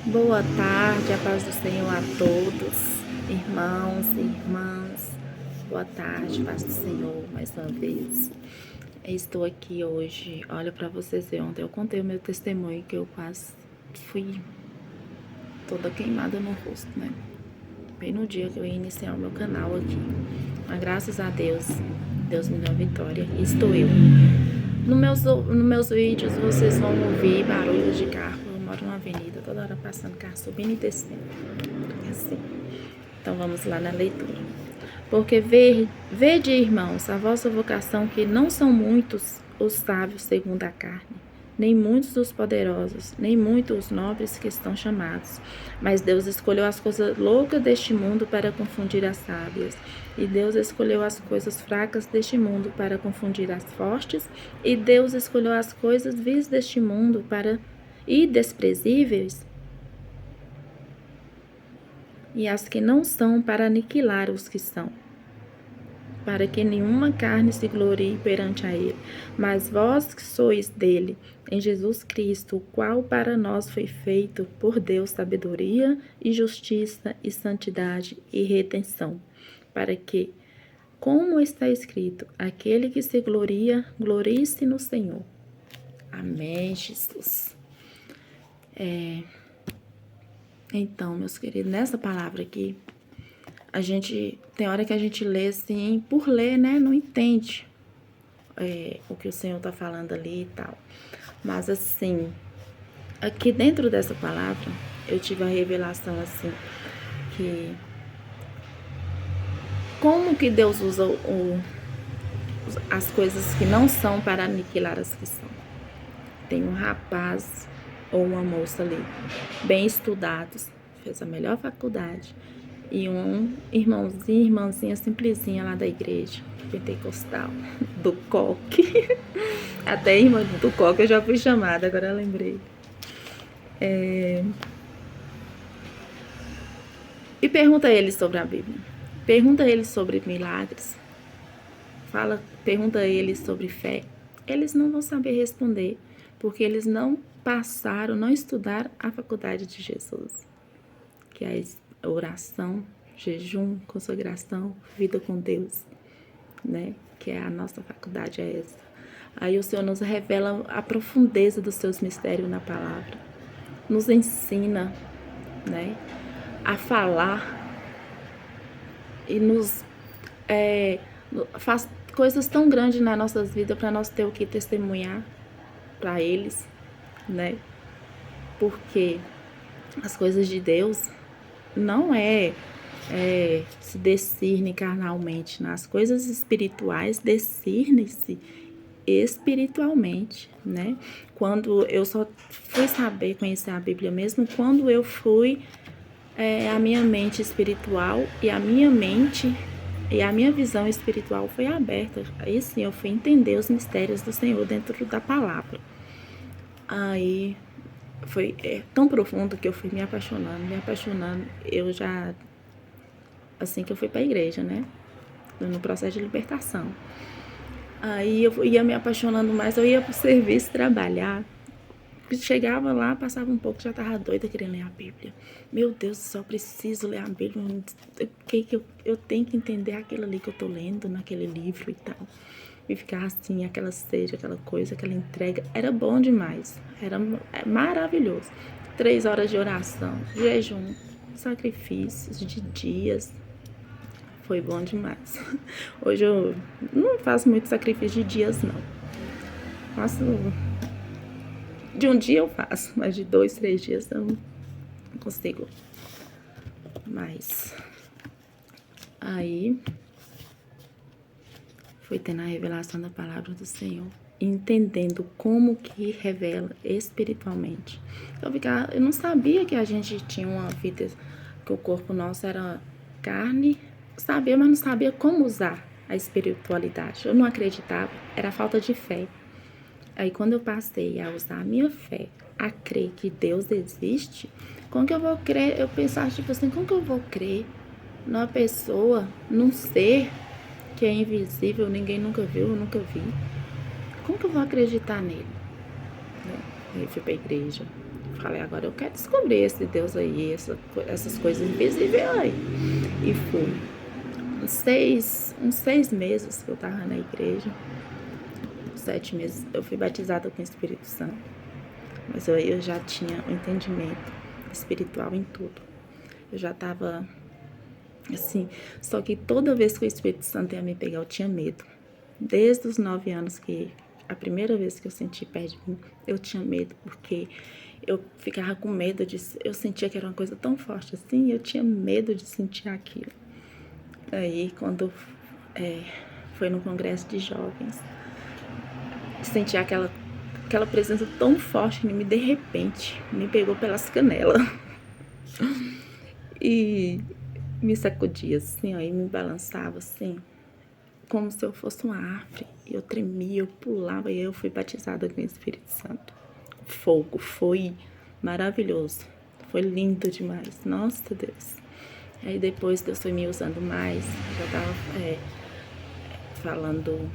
Boa tarde, a paz do Senhor a todos, irmãos e irmãs. Boa tarde, paz do Senhor, mais uma vez. Estou aqui hoje, olha para vocês verem, ontem eu contei o meu testemunho que eu quase fui toda queimada no rosto, né? Bem no dia que eu ia iniciar o meu canal aqui. Mas graças a Deus, Deus me deu a vitória e estou eu. Nos meus vídeos vocês vão ouvir barulhos de carro. Eu moro numa avenida, toda hora passando carro, subindo e descendo. Assim. Então vamos lá na leitura. Porque vede, irmãos, a vossa vocação, que não são muitos os sábios segundo a carne, nem muitos os poderosos, nem muitos os nobres que estão chamados. Mas Deus escolheu as coisas loucas deste mundo para confundir as sábias. E Deus escolheu as coisas fracas deste mundo para confundir as fortes. E Deus escolheu as coisas vis deste mundo e desprezíveis, e as que não são, para aniquilar os que são, para que nenhuma carne se glorie perante a ele. Mas vós que sois dele, em Jesus Cristo, o qual para nós foi feito por Deus sabedoria e justiça e santidade e redenção, para que, como está escrito, aquele que se gloria, glorie-se no Senhor. Amém, Jesus. Então, meus queridos, nessa palavra aqui, tem hora que a gente lê assim, por ler, né, não entende o que o Senhor tá falando ali e tal. Mas assim, aqui dentro dessa palavra, eu tive a revelação assim, que como que Deus usa as coisas que não são para aniquilar as que são. Tem um rapaz ou uma moça ali, bem estudados, fez a melhor faculdade, e um irmãozinho, irmãzinha simplesinha lá da igreja pentecostal, do coque. Até irmã do coque eu já fui chamada, agora eu lembrei. E pergunta a eles sobre a Bíblia. Pergunta a eles sobre milagres. Pergunta a eles sobre fé. Eles não vão saber responder, porque eles não passaram, não estudaram a faculdade de Jesus, que é a oração, jejum, consagração, vida com Deus, né? Que é a nossa faculdade, é essa. Aí o Senhor nos revela a profundeza dos seus mistérios na palavra, nos ensina, né, a falar e nos faz coisas tão grandes nas nossas vidas para nós ter o que testemunhar para eles, né? Porque as coisas de Deus não se discerne carnalmente, nas coisas espirituais discerne-se espiritualmente, né? Quando eu só fui saber conhecer a Bíblia mesmo quando eu fui a minha mente espiritual e a minha visão espiritual foi aberta. Aí sim eu fui entender os mistérios do Senhor dentro da palavra. Aí foi tão profundo que eu fui me apaixonando. Eu já, assim que eu fui para a igreja, né? No processo de libertação. Aí eu ia me apaixonando mais, eu ia pro serviço trabalhar. Chegava lá, passava um pouco, já tava doida querendo ler a Bíblia. Meu Deus do céu, eu preciso ler a Bíblia. Eu tenho que entender aquilo ali que eu tô lendo naquele livro e tal. E ficar assim, aquela sede, aquela coisa, aquela entrega. Era bom demais. Era maravilhoso. 3 horas de oração, jejum, sacrifícios de dias. Foi bom demais. Hoje eu não faço muito sacrifício de dias, não. Faço... De um dia eu faço, mas de 2, 3 dias eu não consigo. Mas aí foi tendo a revelação da palavra do Senhor, entendendo como que revela espiritualmente. Eu não sabia que a gente tinha uma vida, que o corpo nosso era carne. Sabia, mas não sabia como usar a espiritualidade. Eu não acreditava, era falta de fé. Aí quando eu passei a usar a minha fé, a crer que Deus existe, como que eu vou crer? Eu pensava tipo assim, como que eu vou crer numa pessoa, num ser que é invisível, ninguém nunca viu, eu nunca vi? Como que eu vou acreditar nele? Aí eu fui pra igreja, Falei, agora eu quero descobrir esse Deus aí, essas coisas invisíveis aí. E fui. Uns 6 meses que eu tava na igreja, 7 meses, eu fui batizada com o Espírito Santo. Mas eu já tinha um entendimento espiritual em tudo. Eu já tava assim, só que toda vez que o Espírito Santo ia me pegar, eu tinha medo. Desde os 9 anos que a primeira vez que eu senti perto de mim, eu tinha medo, porque eu ficava com medo eu sentia que era uma coisa tão forte assim, eu tinha medo de sentir aquilo. Aí, quando foi no congresso de jovens, senti aquela presença tão forte em mim, de repente, me pegou pelas canelas e me sacudia assim, ó, e me balançava assim, como se eu fosse uma árvore. Eu tremia, eu pulava, e eu fui batizada com o Espírito Santo. Fogo, foi maravilhoso, foi lindo demais, nossa Deus. Aí depois Deus foi me usando mais, eu tava falando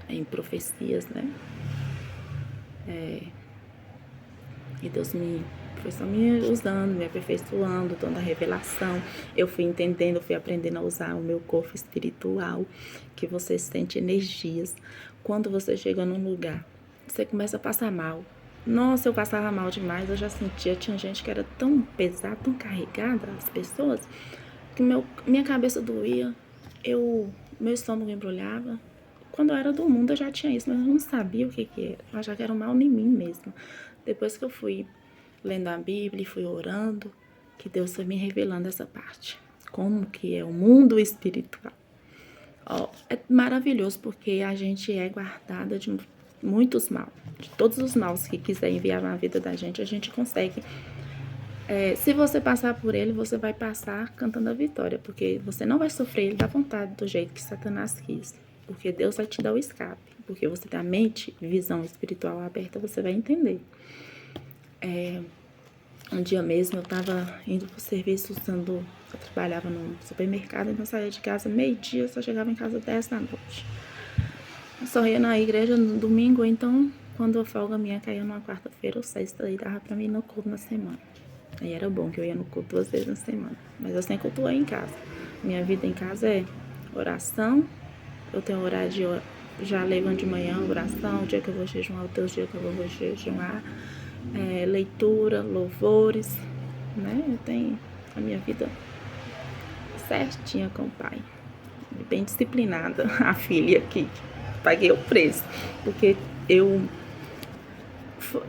em profecias, né? E Deus foi só me usando, me aperfeiçoando, dando a revelação. Eu fui entendendo, fui aprendendo a usar o meu corpo espiritual, que você sente energias. Quando você chega num lugar, você começa a passar mal. Nossa, eu passava mal demais, eu já sentia, tinha gente que era tão pesada, tão carregada, as pessoas, que minha cabeça doía, meu estômago embrulhava. Quando eu era do mundo eu já tinha isso, mas eu não sabia o que era. Eu achava que era um mal em mim mesmo. Depois que eu fui lendo a Bíblia e fui orando, que Deus foi me revelando essa parte. Como que é o mundo espiritual. Ó, é maravilhoso, porque a gente é guardada de muitos maus. De todos os maus que quiser enviar na vida da gente, a gente consegue. Se você passar por ele, você vai passar cantando a vitória, porque você não vai sofrer ele da vontade, do jeito que Satanás quis. Porque Deus vai te dar o escape. Porque você tem a mente, visão espiritual aberta, você vai entender. Um dia mesmo eu tava indo pro serviço eu trabalhava no supermercado, então eu saía de casa meio-dia, só chegava em casa 10 da noite. Eu só ia na igreja no domingo, então quando a folga minha caía numa quarta-feira ou sexta, aí dava pra mim ir no culto na semana. Aí era bom que eu ia no culto 2 vezes na semana, mas eu sempre cultuei em casa. Minha vida em casa é oração, eu tenho horário já levanto de manhã, oração, o dia que eu vou jejuar, o teu dia que eu vou jejuar, leitura, louvores, né? Eu tenho a minha vida certinha com o pai, bem disciplinada, a filha aqui, paguei o preço, porque eu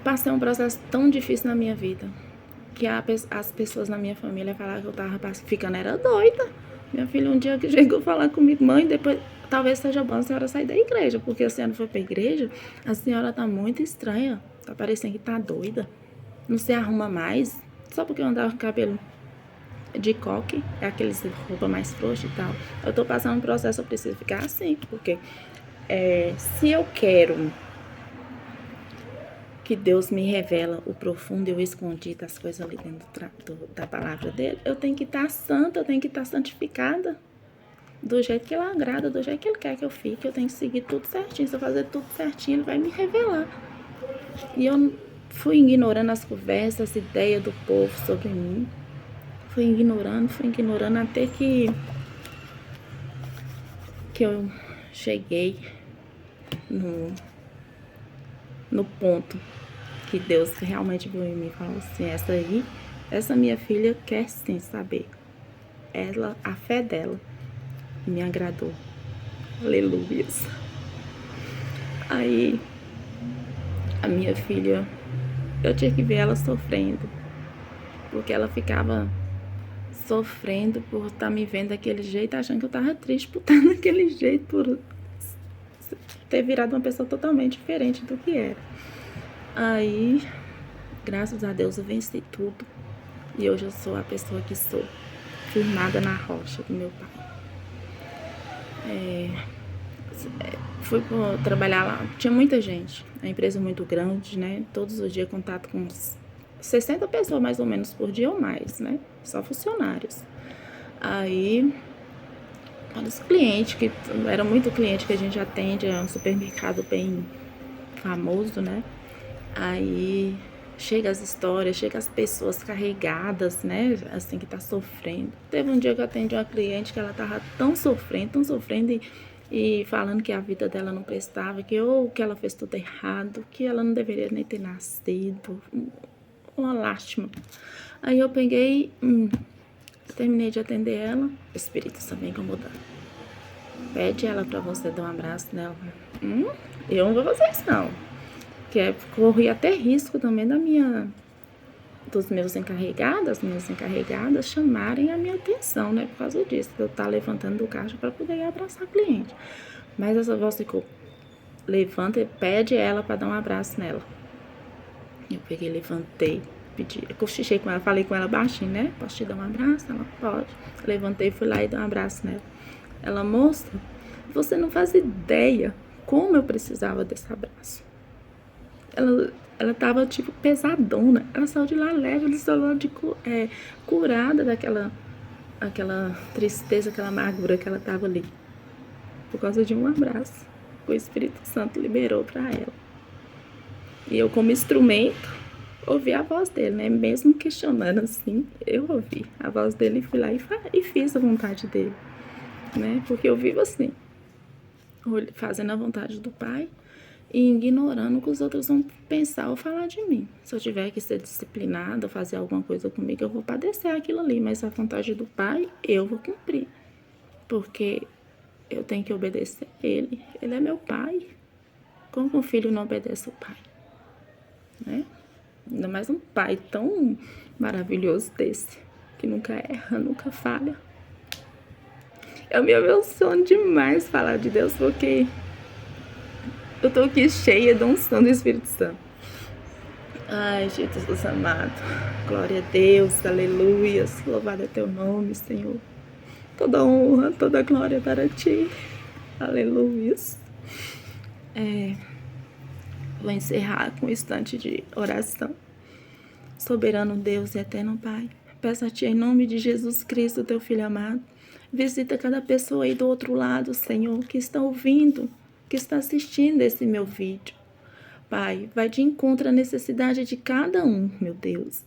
passei um processo tão difícil na minha vida, que as pessoas na minha família falavam que eu tava ficando era doida. Minha filha um dia que chegou a falar comigo, mãe, depois talvez seja bom a senhora sair da igreja, porque a senhora foi pra igreja, a senhora tá muito estranha, tá parecendo que tá doida, não se arruma mais, só porque eu andava com cabelo de coque, é aqueles roupa mais frouxa e tal. Eu tô passando um processo, eu preciso ficar assim, porque se eu quero que Deus me revela o profundo e o escondido das coisas ali dentro da palavra dele, eu tenho que estar santa, eu tenho que estar santificada, do jeito que ele agrada, do jeito que ele quer que eu fique. Eu tenho que seguir tudo certinho. Se eu fazer tudo certinho, ele vai me revelar. E eu fui ignorando as conversas, as ideias do povo sobre mim. Fui ignorando, até que eu cheguei no ponto que Deus realmente viu em mim e falou assim: essa minha filha quer sim saber. A fé dela me agradou. Aleluias. Aí, a minha filha, eu tinha que ver ela sofrendo, porque ela ficava sofrendo por estar me vendo daquele jeito, achando que eu tava triste por estar daquele jeito, por ter virado uma pessoa totalmente diferente do que era. Aí, graças a Deus, eu venci tudo, e hoje eu sou a pessoa que sou, firmada na rocha do meu pai. Fui trabalhar lá, tinha muita gente, a empresa muito grande, né? Todos os dias contato com uns 60 pessoas mais ou menos por dia ou mais, né? Só funcionários. Aí, os clientes, que era muito cliente que a gente atende, é um supermercado bem famoso, né? Aí chega as histórias, chega as pessoas carregadas, né? Assim, que tá sofrendo. Teve um dia que eu atendi uma cliente que ela tava tão sofrendo e falando que a vida dela não prestava, que ela fez tudo errado, que ela não deveria nem ter nascido. Uma lástima. Aí eu peguei, terminei de atender ela, o Espírito Santo me incomodando. Pede ela pra você dar um abraço nela. Eu não vou fazer isso não. Porque corri até risco também dos meus encarregados, as minhas encarregadas chamarem a minha atenção, né? Por causa disso, eu estar levantando do caixa para poder abraçar a cliente. Mas essa voz ficou, levanta e pede ela para dar um abraço nela. Eu peguei, levantei, pedi, eu cochichei com ela, falei com ela baixinho, né? Posso te dar um abraço? Ela, pode. Levantei, fui lá e dei um abraço nela. Ela, moça, você não faz ideia como eu precisava desse abraço. Ela tava, tipo, pesadona. Ela saiu de lá leve, ela saiu de curada aquela tristeza, aquela amargura que ela tava ali. Por causa de um abraço que o Espírito Santo liberou pra ela. E eu, como instrumento, ouvi a voz dele, né? Mesmo questionando assim, eu ouvi a voz dele e fui lá e fiz a vontade dele, né? Porque eu vivo assim, fazendo a vontade do Pai e ignorando o que os outros vão pensar ou falar de mim. Se eu tiver que ser disciplinada, fazer alguma coisa comigo, eu vou padecer aquilo ali, mas a vontade do Pai eu vou cumprir, porque eu tenho que obedecer a Ele. Ele é meu Pai. Como um filho não obedece ao Pai, né? Ainda mais um Pai tão maravilhoso desse, que nunca erra, nunca falha. Eu me emociono demais falar de Deus, porque eu tô aqui cheia de unção do Espírito Santo. Ai, Jesus amado. Glória a Deus, aleluias. Louvado é teu nome, Senhor. Toda honra, toda glória para ti. Aleluias. Vou encerrar com um instante de oração. Soberano Deus e eterno Pai, peço a ti em nome de Jesus Cristo, teu Filho amado. Visita cada pessoa aí do outro lado, Senhor, que está ouvindo, que está assistindo esse meu vídeo. Pai, vai de encontro à necessidade de cada um, meu Deus.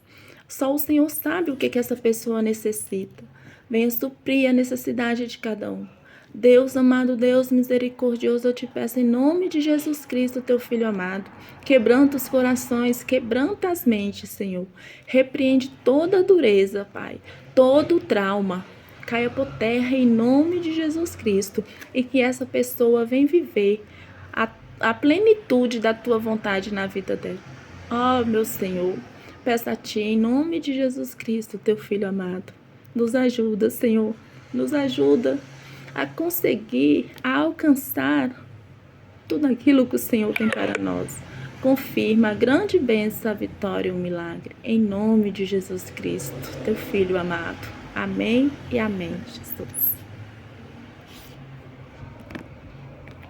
Só o Senhor sabe o que essa pessoa necessita. Venha suprir a necessidade de cada um. Deus amado, Deus misericordioso, eu te peço em nome de Jesus Cristo, teu Filho amado. Quebranta os corações, quebranta as mentes, Senhor. Repreende toda a dureza, Pai, todo o trauma. Caia por terra em nome de Jesus Cristo e que essa pessoa venha viver a plenitude da tua vontade na vida dela. Ó, meu Senhor, peço a ti em nome de Jesus Cristo, teu Filho amado. Nos ajuda, Senhor, nos ajuda a conseguir, a alcançar tudo aquilo que o Senhor tem para nós. Confirma a grande bênção, a vitória e o milagre. Em nome de Jesus Cristo, teu Filho amado. Amém e amém, Jesus.